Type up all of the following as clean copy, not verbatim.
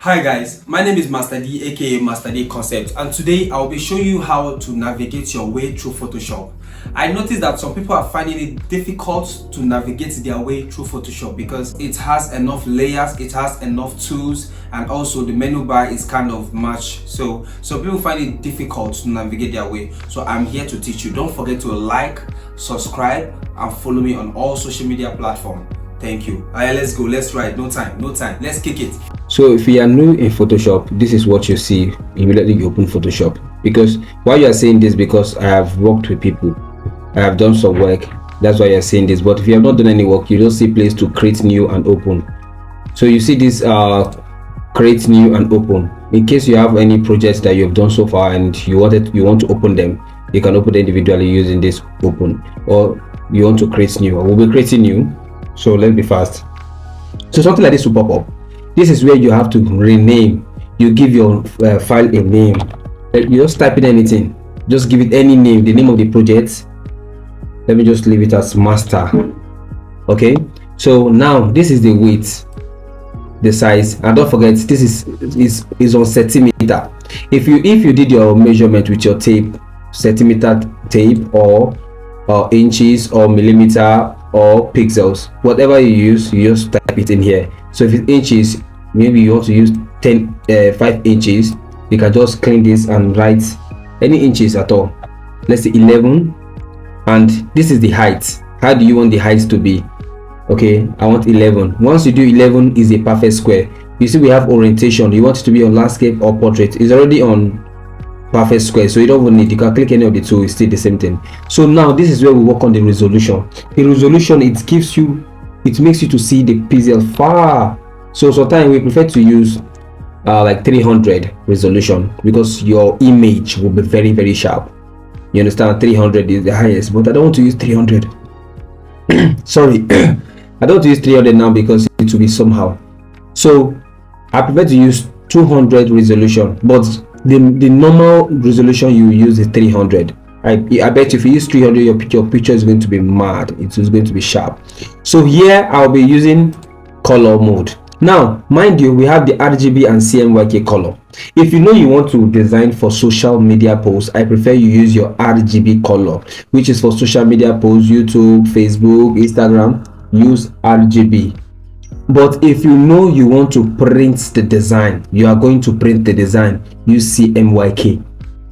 Hi guys, my name is Master D aka Master D Concept, and today I'll be showing you how to navigate your way through Photoshop. I noticed that some people are finding it difficult to navigate their way through Photoshop because it has enough layers, it has enough tools, and also the menu bar is kind of much. So some people find it difficult to navigate their way. So I'm here to teach you. Don't forget to like, subscribe, and follow me on all social media platforms. Thank you. Alright, let's go. Let's ride. No time. Let's kick it. So if you are new in Photoshop, this is what you see immediately you open Photoshop. Because why you are saying this, because I have worked with people, I have done some work, that's why you are saying this. But if you have not done any work, you don't see place to create new and open. So you see this create new and open. In case you have any projects that you have done so far and you want to open them, you can open them individually using this open, or you want to create new. We'll be creating new, so let's be fast. So something like this will pop up. This is where you have to rename. You give your file a name. You just type in anything, just give it any name, the name of the project. Let me just leave it as master. Okay, so now this is the width, the size, and don't forget this is on centimeter. If you did your measurement with your tape, centimeter tape, or inches, or millimeter, or pixels, whatever you use, you just type it in here. So if it's inches, maybe you want to use 5 inches, you can just clean this and write any inches at all. Let's say 11, and this is the height. How do you want the height to be? Okay, I want 11. Once you do 11 is a perfect square. You see we have orientation. You want it to be on landscape or portrait. It's already on perfect square, so you don't even need, you can click any of the two, it's still the same thing. So now this is where we work on the resolution. The resolution, it makes you to see the pixel far. So sometimes we prefer to use like 300 resolution because your image will be very sharp. You understand? 300 is the highest, but I don't want to use 300. Sorry, I don't want to use 300 now because it will be somehow. So I prefer to use 200 resolution, but the normal resolution you use is 300. I bet if you use 300, your picture is going to be mad. It is going to be sharp. So here I'll be using color mode. Now mind you, we have the RGB and CMYK color. If you know you want to design for social media posts, I prefer you use your RGB color, which is for social media posts, YouTube, Facebook, Instagram. Use RGB. But if you know you want to print the design, you are going to print the design, use CMYK,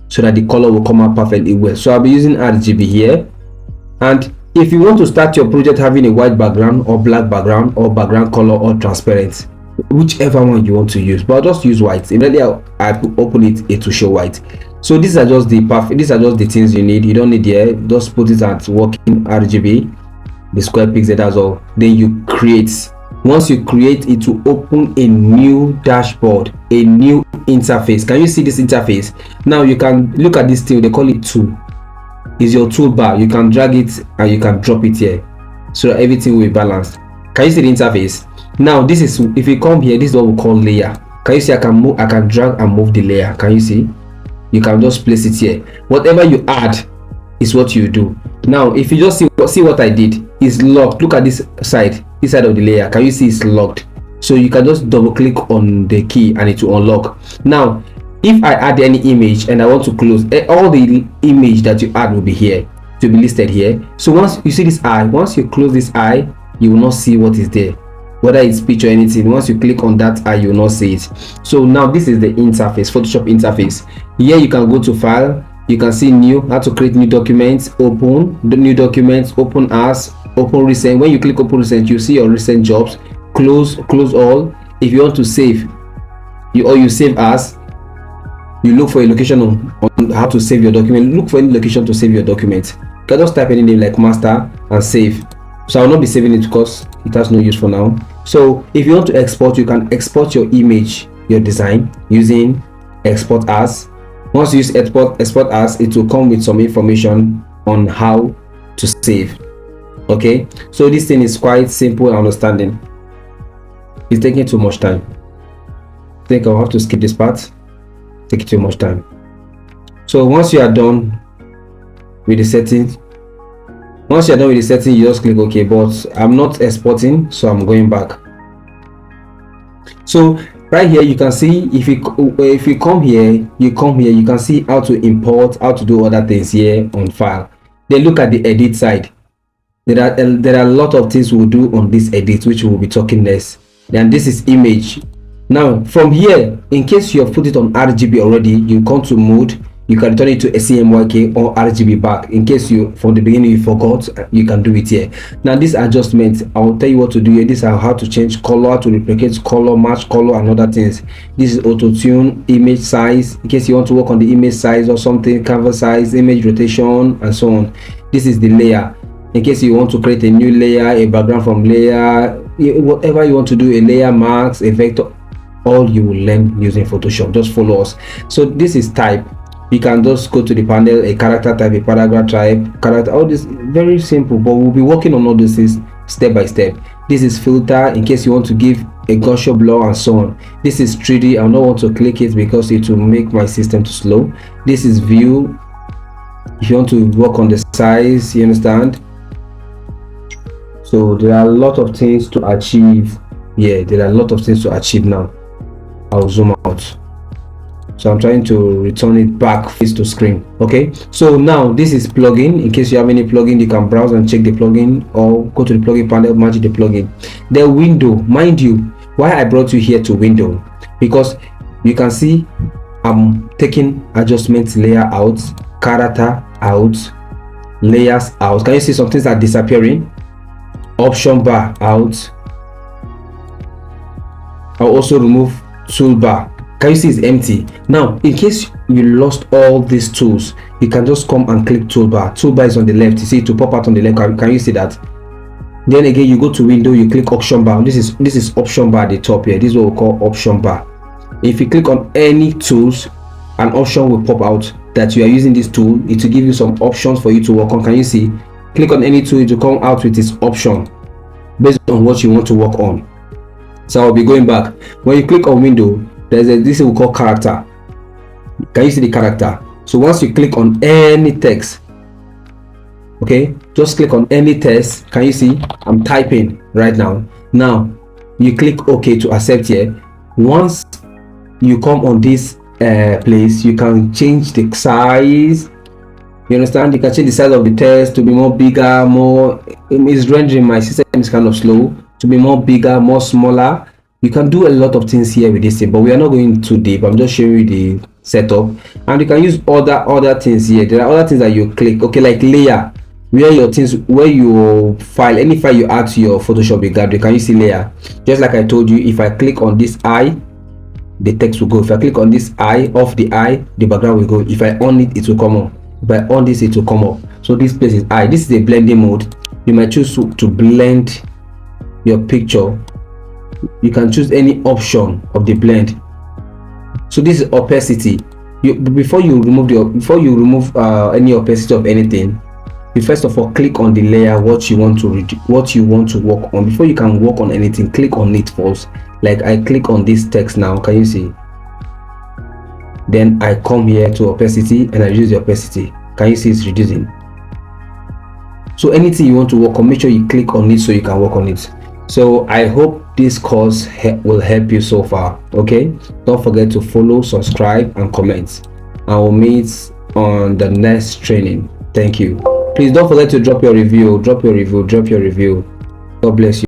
so that the color will come out perfectly well. So I'll be using RGB here. And if you want to start your project having a white background or black background or background color or transparent, whichever one you want to use, but I'll just use white. Immediately I open it to show white. So these are just the things you need. You don't need here, just put it at working RGB, the square pixel, that's all. Then you create. Once you create, it will open a new dashboard, a new interface. Can you see this interface? Now you can look at this thing, they call it tool. Is your toolbar. You can drag it and you can drop it here so that everything will be balanced. Can you see the interface? Now this is, if you come here, this is what we call layer. Can you see I can drag and move the layer? Can you see? You can just place it here. Whatever you add is what you do. Now if you just see what I did, is locked. Look at this side of the layer. Can you see it's locked? So you can just double click on the key and it will unlock. Now if I add any image and I want to close, all the image that you add will be here, to be listed here. So once you see this eye, once you close this eye, you will not see what is there, whether it's picture or anything. Once you click on that eye, you will not see it. So now this is the interface, Photoshop interface. Here you can go to file, you can see new, how to create new documents, open the new documents, open as, open recent. When you click open recent, you see your recent jobs. Close all. If you want to save, you save as, you look for a location on how to save your document. Look for any location to save your document. You can just type any name like master and save. So I will not be saving it because it has no use for now. So if you want to export, you can export your image, your design, using export as. Once you use export as, it will come with some information on how to save. Okay, so this thing is quite simple and understanding. It's taking too much time. I think I'll have to skip this part. Take too much time. So once you are done with the settings, you just click OK. But I'm not exporting, so I'm going back. So Right here you can see, if you come here, you can see how to import, how to do other things here on file. Then look at the edit side. There are a lot of things we'll do on this edit, which we'll be talking next. Then this is image. Now from here, in case you have put it on RGB already, you come to mode, you can turn it to CMYK or RGB back. In case you from the beginning you forgot, you can do it here. Now this adjustment, I'll tell you what to do here. This is how to change color, to replicate color, match color, and other things. This is auto tune, image size, in case you want to work on the image size or something, canvas size, image rotation, and so on. This is the layer, in case you want to create a new layer, a background from layer, whatever you want to do, a layer, mask, a vector, all you will learn using Photoshop. Just follow us. So this is type. You can just go to the panel, a character type, a paragraph type, character, all this, very simple, but we'll be working on all this step by step. This is filter, in case you want to give a Gaussian blur and so on. This is 3D. I don't want to click it because it will make my system too slow. This is view, if you want to work on the size, you understand. So there are a lot of things to achieve. Yeah, there are a lot of things to achieve now. I'll zoom out. So I'm trying to return it back face to screen. Okay, so now this is plugin. In case you have any plugin, you can browse and check the plugin, or go to the plugin panel, match the plugin. The window, mind you, why I brought you here to window, because you can see I'm taking adjustment layer out, character out, layers out. Can you see some things are disappearing? Option bar out. I'll also remove toolbar. Can you see it's empty? Now in case you lost all these tools, you can just come and click toolbar. Toolbar is on the left. You see it to pop out on the left. Can you see that? Then again, you go to window, you click option bar. This is option bar at the top here. This is what we call option bar. If you click on any tools, an option will pop out that you are using this tool. It will give you some options for you to work on. Can you see? Click on any tool, it will come out with its option based on what you want to work on. So I'll be going back. When you click on window, there's this we call character. Can you see the character? So once you click on any text, okay, just click on any text. Can you see I'm typing right now? Now you click OK to accept here. Once you come on this place, you can change the size. You understand? You can change the size of the text to be more bigger, more. It's rendering, my system is kind of slow, to be more bigger, more smaller. You can do a lot of things here with this thing, but we are not going too deep. I'm just showing you the setup, and you can use other things here. There are other things that you click, okay, like layer, where your things, where you file, any file you add to your Photoshop gallery. Can you see layer? Just like I told you, if I click on this eye, the text will go. If I click on this eye, off the eye, the background will go. If I on it, it will come up. If I on this, it will come up. So this place is eye. This is a blending mode. You might choose to blend your picture. You can choose any option of the blend. So this is opacity. Before you remove any opacity of anything, you first of all click on the layer, what you want to work on. Before you can work on anything, click on it first. Like I click on this text now. Can you see? Then I come here to opacity and I reduce the opacity. Can you see it's reducing? So anything you want to work on, make sure you click on it so you can work on it. So I hope this course will help you so far. Okay, don't forget to follow, subscribe, and comment. I will meet on the next training. Thank you. Please don't forget to drop your review. God bless you.